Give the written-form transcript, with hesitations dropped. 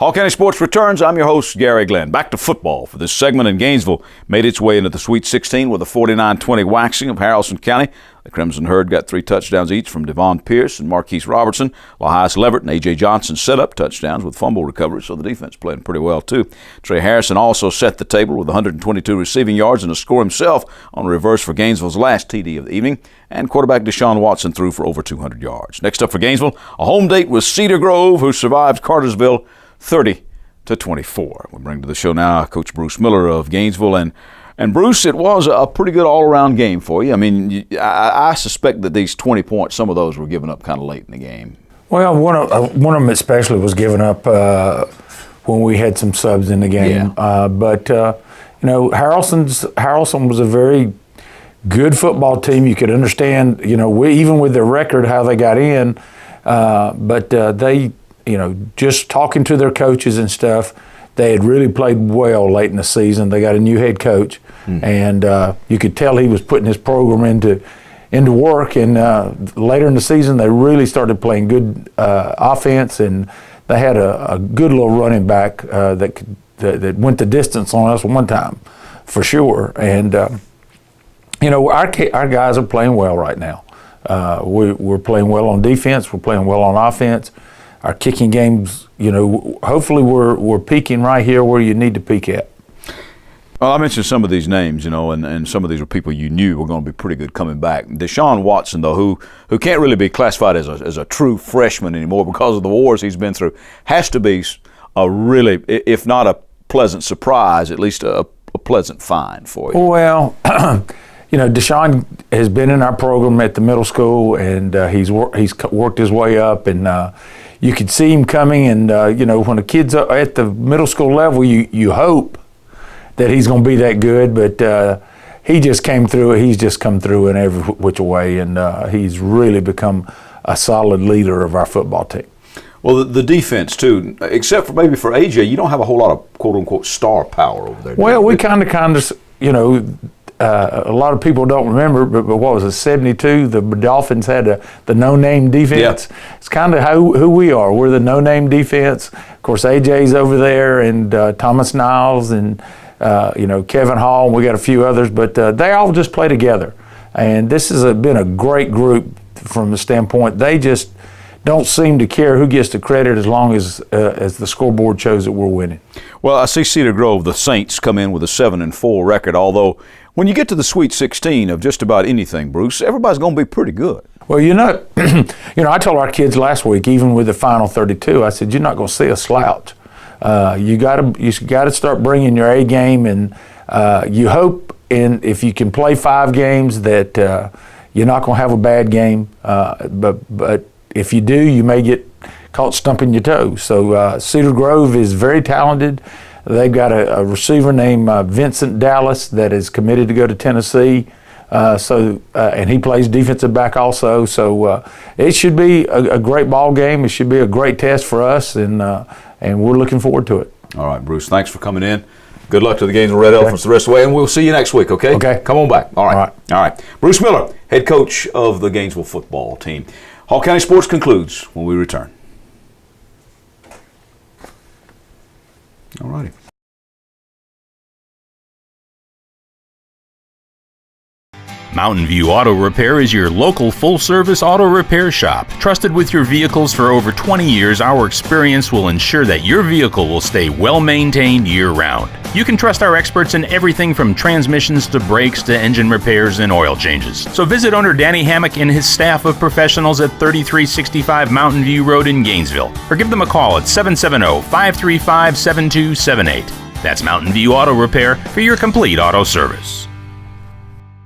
Hall County Sports returns. I'm your host, Gary Glenn. Back to football for this segment. In Gainesville made its way into the Sweet 16 with a 49-20 waxing of Haralson County. The Crimson Herd got 3 touchdowns each from Devon Pierce and Marquise Robertson. Lahias Leverett and A.J. Johnson set up touchdowns with fumble recovery, so the defense played pretty well too. Trey Harrison also set the table with 122 receiving yards and a score himself on a reverse for Gainesville's last TD of the evening. And quarterback Deshaun Watson threw for over 200 yards. Next up for Gainesville, a home date with Cedar Grove, who survived Cartersville 30-24. We bring to the show now Coach Bruce Miller of Gainesville. And Bruce, it was a pretty good all-around game for you. I mean, I suspect that these 20 points, some of those were given up kind of late in the game. Well, one of them especially was given up when we had some subs in the game. Yeah. But Haralson was a very good football team. You could understand, even with their record, how they got in. But they, just talking to their coaches and stuff, they had really played well late in the season. They got a new head coach, and you could tell he was putting his program into work. And later in the season, they really started playing good offense, and they had a good little running back that went the distance on us one time, for sure. And our guys are playing well right now. We're playing well on defense. We're playing well on offense. Our kicking games, hopefully we're peaking right here where you need to peak at. Well, I mentioned some of these names, and some of these were people you knew were going to be pretty good coming back. Deshaun Watson, though, who can't really be classified as a true freshman anymore because of the wars he's been through, has to be a really, if not a pleasant surprise, at least a pleasant find for you. Well, Deshaun has been in our program at the middle school, and he's worked his way up, and you could see him coming. And when a kid's at the middle school level, you hope that he's going to be that good, but he just came through. He's just come through in every which way, and he's really become a solid leader of our football team. Well, the defense too, except for maybe for AJ, you don't have a whole lot of quote unquote star power over there. Well, we kind of. A lot of people don't remember, but what was it, 72? The Dolphins had the no-name defense. Yeah. It's kind of who we are. We're the no-name defense. Of course, AJ's over there, and Thomas Niles, and Kevin Hall, and we got a few others, but they all just play together. And this has been a great group from the standpoint they just don't seem to care who gets the credit as long as the scoreboard shows that we're winning. Well, I see Cedar Grove, the Saints, come in with a 7-4 record, although when you get to the Sweet 16 of just about anything, Bruce, everybody's going to be pretty good. Well, I told our kids last week, even with the final 32, I said, you're not going to see a slouch. You got to start bringing your A game, and you hope, if you can play 5 games, that you're not going to have a bad game. But if you do, you may get caught stumping your toes. So Cedar Grove is very talented. They've got a receiver named Vincent Dallas that is committed to go to Tennessee. And he plays defensive back also. So it should be a great ball game. It should be a great test for us, and we're looking forward to it. All right, Bruce, thanks for coming in. Good luck to the Gainesville Red Elephants the rest of the way, and we'll see you next week, okay? Okay. Come on back. All right. Bruce Miller, head coach of the Gainesville football team. Hall County Sports concludes when we return. All righty. Mountain View Auto Repair is your local full-service auto repair shop. Trusted with your vehicles for over 20 years, our experience will ensure that your vehicle will stay well-maintained year-round. You can trust our experts in everything from transmissions to brakes to engine repairs and oil changes. So visit owner Danny Hammock and his staff of professionals at 3365 Mountain View Road in Gainesville, or give them a call at 770-535-7278. That's Mountain View Auto Repair for your complete auto service.